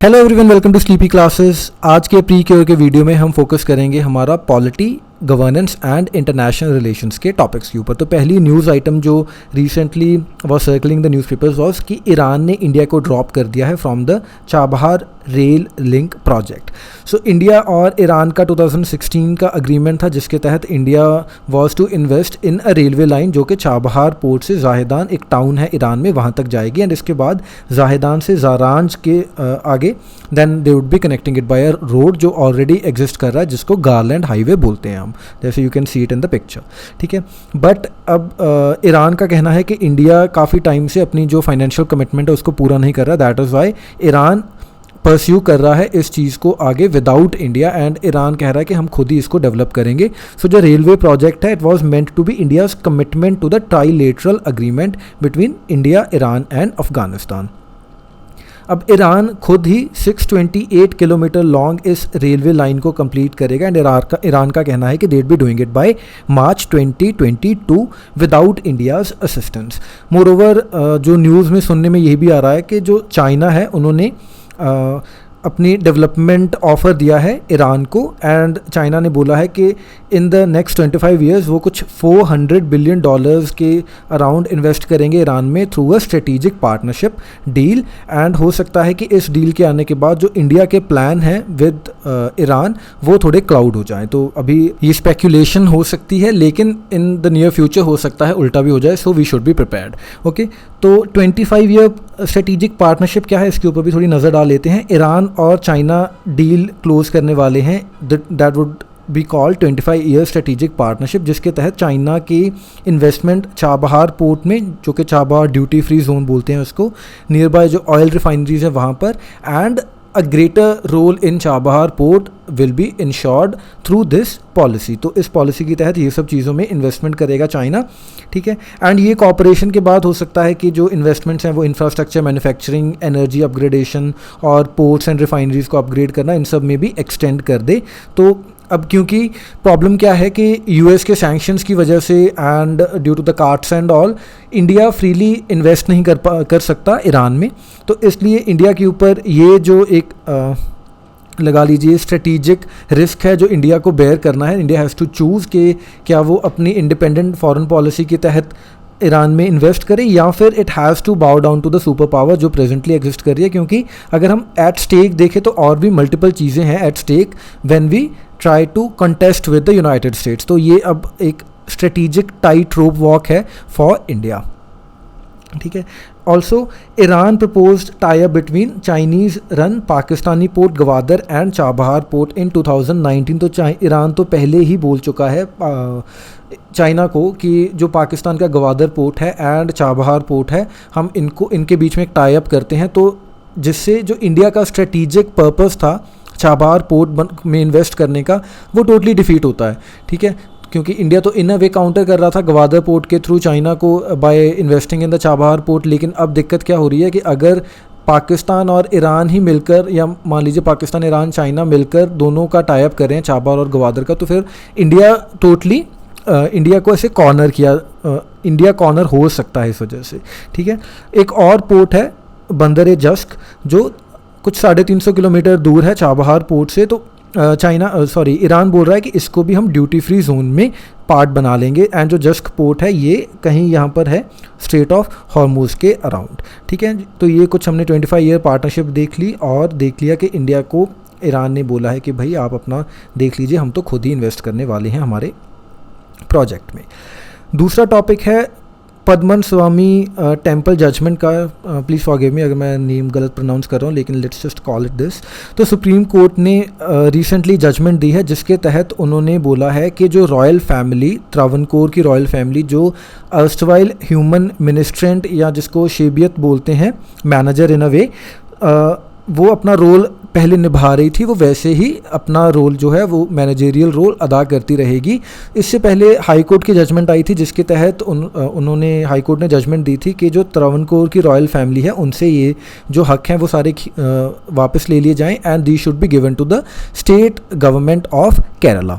Hello everyone, welcome to sleepy classes. आज के pre cure के वीडियो में हम फोकस करेंगे हमारा polity, governance and international relations के टॉपिक्स के ऊपर। तो पहली न्यूज़ आइटम जो recently was circling the newspapers was कि ईरान ने इंडिया को ड्रॉप कर दिया है from the Chabahar rail link project. So India और ईरान का 2016 का अग्रीमेंट था जिसके तहत India was to invest in a railway line जो कि चाबहार पोर्ट से जाहिदान, एक टाउन है ईरान में, वहाँ तक जाएगी एंड इसके बाद जाहिदान से जारांज के आगे then they would be connecting it by a road जो ऑलरेडी एग्जिस्ट कर रहा है जिसको गारलैंड हाईवे बोलते हैं हम, जैसे you can see it in the picture. ठीक है, बट अब ईरान का कहना है कि इंडिया काफ़ी टाइम से अपनी जो फाइनेंशियल कमिटमेंट है उसको पूरा नहीं कर रहा। That is why Iran pursue कर रहा है इस चीज़ को आगे विदाउट इंडिया, एंड ईरान कह रहा है कि हम खुद ही इसको डेवलप करेंगे। सो जो रेलवे प्रोजेक्ट है it was meant to be India's commitment to the trilateral agreement between India, Iran and Afghanistan. अब ईरान खुद ही 628 किलोमीटर लॉन्ग इस रेलवे लाइन को कंप्लीट करेगा एंड ईरान का कहना है कि they be doing it by March 2022 without India's assistance. Moreover जो न्यूज़ में सुनने में ये भी आ रहा है कि जो चाइना है उन्होंने अपनी डेवलपमेंट ऑफ़र दिया है ईरान को, एंड चाइना ने बोला है कि इन द नेक्स्ट 25 ईयर्स वो कुछ $400 बिलियन के अराउंड इन्वेस्ट करेंगे ईरान में through a strategic partnership deal. And हो सकता है कि इस डील के आने के बाद जो इंडिया के प्लान हैं विद ईरान वो थोड़े क्लाउड हो जाएं। तो अभी ये स्पेक्यूलेशन हो सकती है, लेकिन इन द नियर फ्यूचर हो सकता है उल्टा भी हो जाए, so we should be prepared. Okay, तो 25 ईयर स्ट्रेटेजिक पार्टनरशिप क्या है इसके ऊपर भी थोड़ी नज़र डाल लेते हैं। ईरान और चाइना डील क्लोज करने वाले हैं, that would be called 25 year strategic partnership, जिसके तहत चाइना की इन्वेस्टमेंट चाबहार पोर्ट में, जो कि चाबहार ड्यूटी फ्री जोन बोलते हैं उसको, नियर बाय जो ऑयल रिफाइनरीज है वहाँ पर, and a greater role in Chabahar port will be ensured through this policy. तो इस पॉलिसी के तहत ये सब चीज़ों में इन्वेस्टमेंट करेगा चाइना। ठीक है, एंड ये कॉपरेशन के बाद हो सकता है कि जो इन्वेस्टमेंट्स हैं वो इंफ्रास्ट्रक्चर, मैन्युफैक्चरिंग, एनर्जी अपग्रेडेशन और पोर्ट्स एंड रिफाइनरीज को अपग्रेड करना, इन सब में भी एक्सटेंड कर दे। तो अब क्योंकि प्रॉब्लम क्या है कि यूएस के सैंक्शंस की वजह से and due to the carts and all, India freely invest नहीं कर सकता ईरान में। तो इसलिए इंडिया के ऊपर ये जो एक लगा लीजिए स्ट्रेटेजिक रिस्क है जो इंडिया को बेयर करना है। इंडिया हैज़ टू चूज़ कि क्या वो अपनी इंडिपेंडेंट फॉरेन पॉलिसी के तहत ईरान में इन्वेस्ट करें या फिर it has to bow down to the super power जो प्रेजेंटली एग्जिस्ट कर रही है। क्योंकि अगर हम एट स्टेक देखें तो और भी मल्टीपल चीज़ें हैं at stake when we try to contest with the United States. तो ये अब एक स्ट्रेटेजिक टाइट रोप वॉक है फॉर इंडिया। ठीक है, also Iran proposed tie up between Chinese run Pakistani port Gwadar and Chabahar port in 2019। तो ईरान तो पहले ही बोल चुका है चाइना को कि जो पाकिस्तान का गवादर पोर्ट है एंड चाबहार पोर्ट है, हम इनके बीच में एक टाई अप करते हैं, तो जिससे जो इंडिया का स्ट्रेटेजिक पर्पस था चाबहार पोर्ट में इन्वेस्ट करने का वो टोटली डिफीट होता है। ठीक है, क्योंकि इंडिया तो इन अ वे काउंटर कर रहा था गवादर पोर्ट के थ्रू चाइना को by investing in the Chabahar port. लेकिन अब दिक्कत क्या हो रही है कि अगर पाकिस्तान और ईरान ही मिलकर, या मान लीजिए पाकिस्तान, ईरान, चाइना मिलकर दोनों का टाई अप करें चाबहार और गवादर का, तो फिर इंडिया टोटली इंडिया को ऐसे कॉर्नर किया, इंडिया कॉर्नर हो सकता है इस वजह से। ठीक है, एक और पोर्ट है बंदर जस्क जो कुछ 350 किलोमीटर दूर है चाबहार पोर्ट से। तो ईरान बोल रहा है कि इसको भी हम ड्यूटी फ्री जोन में पार्ट बना लेंगे, एंड जो जस्क पोर्ट है ये कहीं यहाँ पर है स्ट्रेट ऑफ हॉर्मुज के अराउंड। ठीक है, तो ये कुछ हमने 25 ईयर पार्टनरशिप देख ली और देख लिया कि इंडिया को ईरान ने बोला है कि भाई आप अपना देख लीजिए, हम तो खुद ही इन्वेस्ट करने वाले हैं हमारे प्रोजेक्ट में। दूसरा टॉपिक है पद्मन स्वामी टेम्पल जजमेंट का। प्लीज़ फॉरगिव मी अगर मैं नेम गलत प्रोनाउंस कर रहा हूँ, लेकिन let's just call it this. तो सुप्रीम कोर्ट ने रिसेंटली जजमेंट दी है जिसके तहत उन्होंने बोला है कि जो रॉयल फैमिली, त्रावणकोर की रॉयल फैमिली, जो अर्स्टवाइल ह्यूमन मिनिस्ट्रेंट या जिसको शेबियत बोलते हैं, मैनेजर इन अ वे, वो अपना रोल पहले निभा रही थी, वो वैसे ही अपना रोल जो है वो मैनेजेरियल रोल अदा करती रहेगी। इससे पहले हाई कोर्ट की जजमेंट आई थी जिसके तहत उन्होंने हाई कोर्ट ने जजमेंट दी थी कि जो त्रावणकोर की रॉयल फैमिली है उनसे ये जो हक हैं वो सारे वापस ले लिए जाएं and they should be given to the state government of Kerala.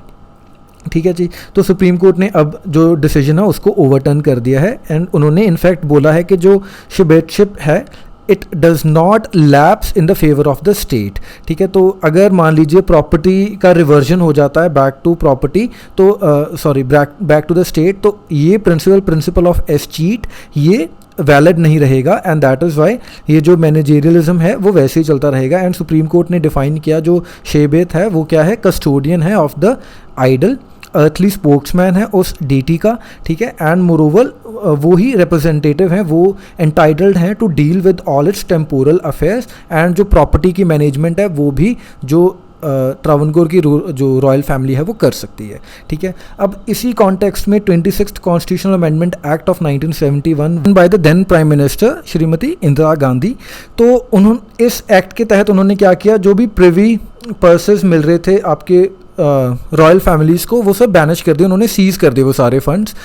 ठीक है जी, तो सुप्रीम कोर्ट ने अब जो डिसीजन है उसको ओवरटर्न कर दिया है एंड उन्होंने इनफैक्ट बोला है कि जो शिबेटशिप है it does not lapse in the favour of the state. ठीक है, तो अगर मान लीजिए प्रॉपर्टी का रिवर्जन हो जाता है बैक टू प्रॉपर्टी, तो बैक टू द स्टेट, तो ये प्रिंसिपल ऑफ एस्चीट ये वैलिड नहीं रहेगा, एंड दैट इज़ वाई ये जो मैनेजेरियलिज्म है वो वैसे ही चलता रहेगा। एंड सुप्रीम कोर्ट ने डिफाइन किया जो शेबेत है वो क्या है, कस्टोडियन है of the idol, earthly spokesman है उस डीटी का। ठीक है, एंड मोरोवर वो ही रिप्रेजेंटेटिव हैं, वो एंटाइटल्ड हैं to deal with all its temporal affairs, and जो प्रॉपर्टी की मैनेजमेंट है वो भी जो ट्रावनकोर की जो रॉयल फैमिली है वो कर सकती है। ठीक है, अब इसी कॉन्टेक्स्ट में 26th constitutional amendment act of 1971 by the then prime minister Shrimati Indira Gandhi, तो उन्होंने इस एक्ट के तहत उन्होंने क्या किया, जो भी प्रिवी पर्सेस मिल रहे थे आपके रॉयल फैमिलीज़ को वो सब बैनिश कर दिए, उन्होंने सीज़ कर दिए वो सारे फंड्स।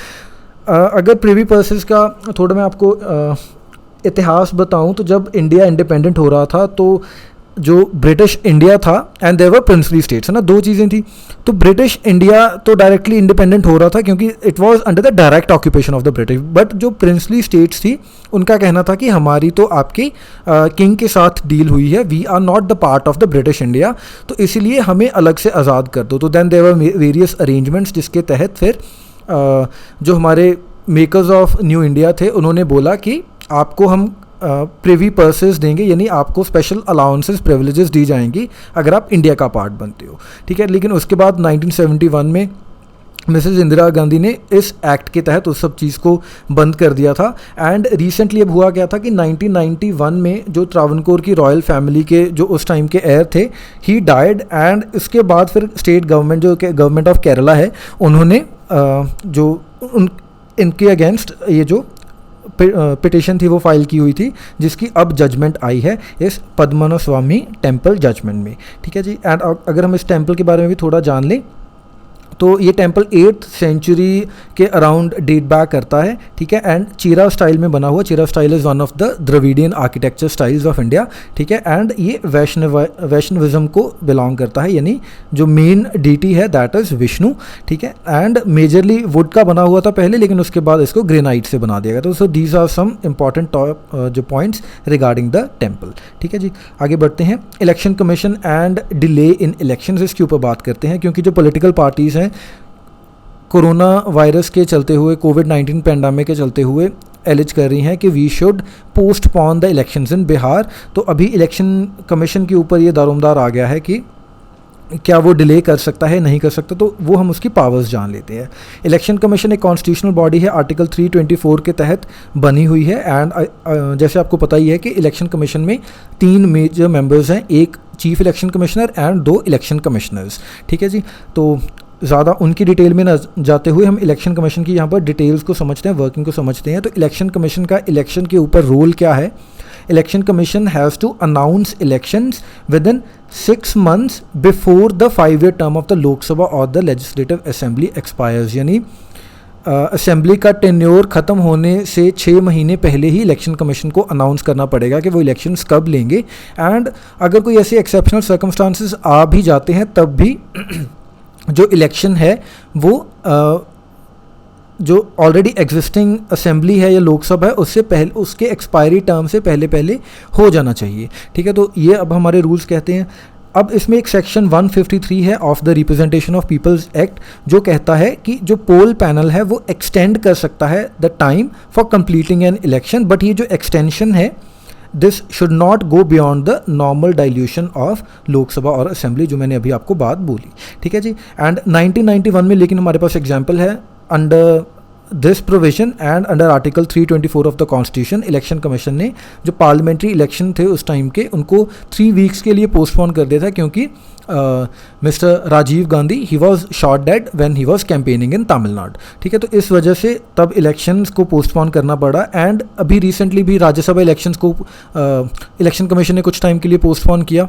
अगर प्रिवी पर्सेस का थोड़ा मैं आपको इतिहास बताऊं, तो जब इंडिया इंडिपेंडेंट हो रहा था तो जो ब्रिटिश इंडिया था and there were princely states, है ना, दो चीज़ें थी। तो ब्रिटिश इंडिया तो डायरेक्टली इंडिपेंडेंट हो रहा था क्योंकि it was under the direct occupation of the British, but जो प्रिंसली स्टेट्स थी उनका कहना था कि हमारी तो आपके किंग के साथ डील हुई है, we are not the part of the British India, तो इसीलिए हमें अलग से आज़ाद कर दो। तो then there were various arrangements जिसके तहत फिर जो हमारे मेकर्स ऑफ न्यू इंडिया थे उन्होंने बोला कि आपको हम प्रिवी पर्सेस देंगे, यानी आपको स्पेशल अलाउंसेस प्रिविलेजेस दी जाएंगी अगर आप इंडिया का पार्ट बनते हो। ठीक है, लेकिन उसके बाद 1971 में मिसेस इंदिरा गांधी ने इस एक्ट के तहत उस सब चीज़ को बंद कर दिया था। एंड रिसेंटली अब हुआ क्या था कि 1991 में जो ट्रावनकोर की रॉयल फैमिली के जो उस टाइम के हेयर थे ही डाइड, एंड उसके बाद फिर स्टेट गवर्नमेंट जो गवर्नमेंट ऑफ केरला है उन्होंने इनके अगेंस्ट ये जो पिटिशन थी वो फाइल की हुई थी, जिसकी अब जजमेंट आई है इस पद्मनाभस्वामी टेम्पल जजमेंट में। ठीक है जी, एंड अगर हम इस टेम्पल के बारे में भी थोड़ा जान लें तो ये टेम्पल 8th सेंचुरी के अराउंड डेट बैक करता है। ठीक है, एंड चीरा स्टाइल में बना हुआ, चीरा style is one of the Dravidian architecture styles of India. ठीक है, एंड ये वैष्णविज्म को बिलोंग करता है, यानी जो मेन डीटी है दैट इज़ विष्णु। ठीक है, एंड मेजरली वुड का बना हुआ था पहले, लेकिन उसके बाद इसको ग्रेनाइट से बना दिया गया। तो so these are some important जो पॉइंट्स रिगार्डिंग द टेम्पल। ठीक है जी, आगे बढ़ते हैं। Election commission and delay in elections, इसके ऊपर बात करते हैं, क्योंकि जो पॉलिटिकल पार्टीज़ हैं कोरोना वायरस के चलते हुए, कोविड-19 पैंडेमिक के चलते हुए एलिज कर रही हैं कि we should postpone the elections in Bihar. तो अभी इलेक्शन कमीशन के ऊपर ये दारोमदार आ गया है कि क्या वो डिले कर सकता है, नहीं कर सकता, तो वो हम उसकी पावर्स जान लेते हैं। इलेक्शन कमीशन एक कॉन्स्टिट्यूशनल बॉडी है, आर्टिकल 324 के तहत बनी हुई है। एंड जैसे आपको पता ही है कि इलेक्शन कमीशन में 3 मेजर मेंबर्स हैं, एक chief election commissioner and 2 election commissioners. ठीक है जी, तो ज़्यादा उनकी डिटेल में न जाते हुए हम इलेक्शन कमीशन की यहाँ पर डिटेल्स को समझते हैं, वर्किंग को समझते हैं। तो इलेक्शन कमीशन का इलेक्शन के ऊपर रोल क्या है? Election commission has to announce elections within 6 months before the 5-year term of the Lok Sabha और द लेजिस्लेटिव असेंबली एक्सपायर्स, यानी असेंबली का टेन्योर ख़त्म होने से 6 महीने पहले ही इलेक्शन कमीशन को अनाउंस करना पड़ेगा कि वो इलेक्शंस कब लेंगे। एंड अगर कोई ऐसे एक्सेप्शनल सर्कमस्टांसेस आ भी जाते हैं तब भी जो इलेक्शन है वो जो ऑलरेडी एग्जिस्टिंग असेंबली है या लोकसभा है उससे पहले, उसके एक्सपायरी टर्म से पहले हो जाना चाहिए। ठीक है, तो ये अब हमारे रूल्स कहते हैं। अब इसमें एक सेक्शन 153 है of the representation of peoples act, जो कहता है कि जो पोल पैनल है वो एक्सटेंड कर सकता है the time for completing an election, but ये जो एक्सटेंशन है this should not go beyond the normal dilution of Lok Sabha और असेंबली, जो मैंने अभी आपको बात बोली। ठीक है जी, एंड 1991 में लेकिन हमारे पास एग्जाम्पल है under this provision and under article 324 of the constitution, election commission ने जो पार्लियामेंट्री इलेक्शन थे उस टाइम के उनको 3 weeks के लिए पोस्टपोन कर दिया था, क्योंकि mister Rajiv Gandhi he was shot dead when he was campaigning in Tamil Nadu. ठीक है, तो इस वजह से तब इलेक्शंस को पोस्टपोन करना पड़ा। एंड अभी रिसेंटली भी राज्यसभा इलेक्शंस को इलेक्शन कमीशन ने कुछ टाइम के लिए पोस्टपोन किया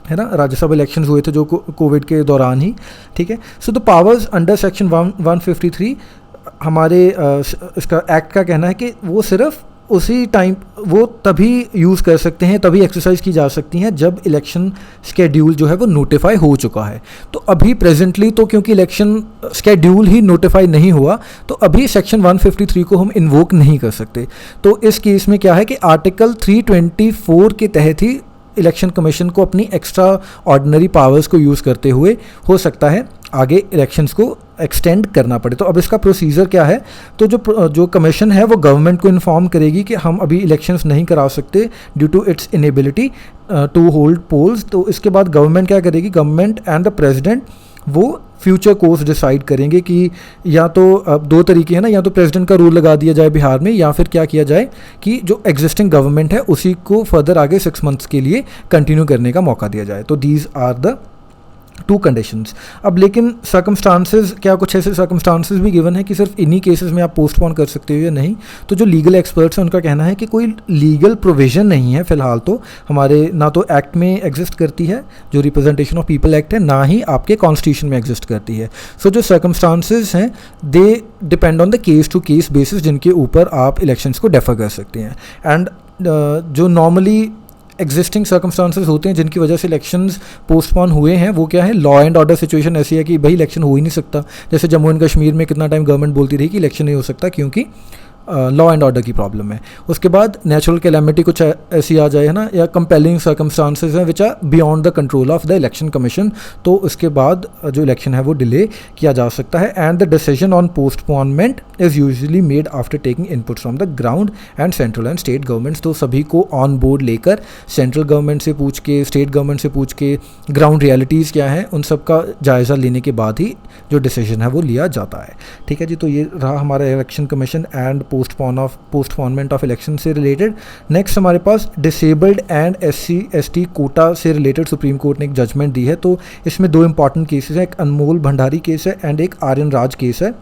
है ना, राज्यसभा इलेक्शंस हुए थे जो कोविड के दौरान ही। ठीक है, so the powers under section 153 हमारे इसका एक्ट का कहना है कि वो सिर्फ उसी टाइम वो तभी यूज़ कर सकते हैं, तभी एक्सरसाइज की जा सकती हैं जब इलेक्शन स्केड्यूल जो है वो नोटिफाई हो चुका है। तो अभी प्रेजेंटली तो क्योंकि इलेक्शन स्केड्यूल ही नोटिफाई नहीं हुआ, तो अभी सेक्शन 153 को हम इन्वोक नहीं कर सकते। तो इस केस में क्या है कि आर्टिकल 324 के तहत ही इलेक्शन कमीशन को अपनी एक्स्ट्रा ऑर्डिनरी पावर्स को यूज़ करते हुए हो सकता है आगे इलेक्शंस को एक्सटेंड करना पड़े। तो अब इसका प्रोसीजर क्या है, तो जो कमीशन है वो गवर्नमेंट को इन्फॉर्म करेगी कि हम अभी इलेक्शंस नहीं करा सकते due to its inability to hold polls. तो इसके बाद गवर्नमेंट क्या करेगी, गवर्नमेंट एंड द प्रेसिडेंट वो फ्यूचर कोर्स डिसाइड करेंगे कि या तो अब दो तरीके हैं ना, या तो प्रेसिडेंट का रूल लगा दिया जाए बिहार में, या फिर क्या किया जाए कि जो एग्जिस्टिंग गवर्नमेंट है उसी को फर्दर आगे 6 मंथ्स के लिए कंटिन्यू करने का मौका दिया जाए। तो दीज आर द 2 कंडीशंस। अब लेकिन सर्कमस्टांसेस, क्या कुछ ऐसे सर्कमस्टांसेस भी गिवन है कि सिर्फ इन्हीं केसेस में आप पोस्टपोन कर सकते हो या नहीं? तो जो लीगल एक्सपर्ट्स हैं उनका कहना है कि कोई लीगल प्रोविज़न नहीं है फ़िलहाल, तो हमारे ना तो एक्ट में एग्जिस्ट करती है जो रिप्रेजेंटेशन ऑफ पीपल एक्ट है, ना ही आपके कॉन्स्टिट्यूशन में एग्जिस्ट करती है। सो जो सर्कमस्टांसेस हैं they depend on the case to case basis, जिनके ऊपर आप इलेक्शंस को डेफर कर सकते हैं। एंड जो नॉर्मली एग्जिस्टिंग सर्कमस्टांसेस होते हैं जिनकी वजह से इलेक्शंस पोस्टपोन हुए हैं, वो क्या है, लॉ एंड ऑर्डर सिचुएशन ऐसी है कि भाई इलेक्शन हो ही नहीं सकता। जैसे जम्मू एंड कश्मीर में कितना टाइम गवर्नमेंट बोलती रही कि इलेक्शन नहीं हो सकता क्योंकि लॉ एंड ऑर्डर की प्रॉब्लम है। उसके बाद नेचुरल कैलेमिटी कुछ ऐसी आ जाए है ना, या कंपेलिंग सर्कमस्टांसेस हैं which are beyond the control of the election commission, तो उसके बाद जो इलेक्शन है वो डिले किया जा सकता है। And the decision on postponement is usually made after taking input from the ground and central and state governments. तो सभी को ऑन बोर्ड लेकर सेंट्रल गवर्नमेंट से पूछ के, स्टेट गवर्नमेंट से पूछ के, ग्राउंड रियलिटीज़ क्या हैं उन सब का जायज़ा लेने के बाद ही जो डिसीजन है वो लिया जाता है। ठीक है जी, तो ये रहा हमारा election commission and postponement of election से रिलेटेड। नेक्स्ट हमारे पास डिसेबल्ड एंड SC/ST कोटा से रिलेटेड सुप्रीम कोर्ट ने एक जजमेंट दी है। तो इसमें 2 इंपॉर्टेंट केसेस हैं, एक अनमोल भंडारी केस है एंड एक आर्यन राज केस है।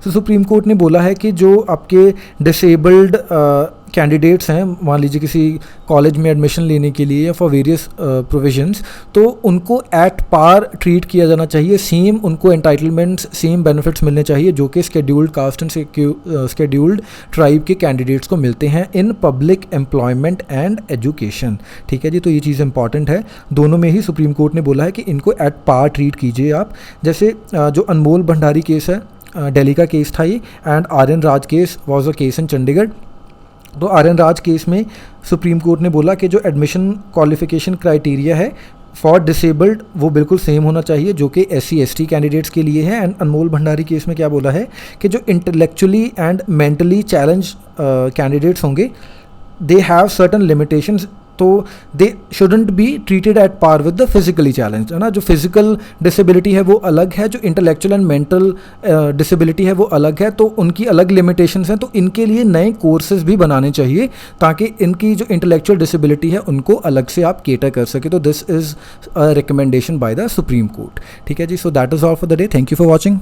तो सुप्रीम कोर्ट ने बोला है कि जो आपके डिसेबल्ड कैंडिडेट्स हैं, मान लीजिए किसी कॉलेज में एडमिशन लेने के लिए या फॉर वेरियस प्रोविजंस, तो उनको एट पार ट्रीट किया जाना चाहिए, सेम उनको एंटाइटलमेंट्स, सेम बेनिफिट्स मिलने चाहिए जो कि scheduled cast and scheduled tribe के कैंडिडेट्स को मिलते हैं in public employment and education. ठीक है जी, तो ये चीज़ इंपॉर्टेंट है। दोनों में ही सुप्रीम कोर्ट ने बोला है कि इनको एट पार ट्रीट कीजिए आप। जैसे जो अनमोल भंडारी केस है, दिल्ली का केस था ये, and Aryan Raj case was a case in Chandigarh. तो आर्यन राज केस में सुप्रीम कोर्ट ने बोला कि जो एडमिशन क्वालिफिकेशन क्राइटेरिया है फॉर डिसेबल्ड वो बिल्कुल सेम होना चाहिए जो कि SC/ST कैंडिडेट्स के लिए है। एंड अनमोल भंडारी केस में क्या बोला है कि जो intellectually and mentally challenge candidates होंगे, दे हैव सर्टन लिमिटेशंस, तो they shouldn't be treated at par with the physically challenge, है ना। जो फिजिकल डिसेबिलिटी है वो अलग है, जो इंटेलेक्चुअल एंड मेंटल डिसेबिलिटी है वो अलग है, तो उनकी अलग लिमिटेशंस हैं। तो इनके लिए नए कोर्सेज भी बनाने चाहिए ताकि इनकी जो इंटेलेक्चुअल डिसेबिलिटी है उनको अलग से आप केटर कर सके। तो this is a recommendation by the supreme court. ठीक है जी, so that is all for the day. Thank you for watching.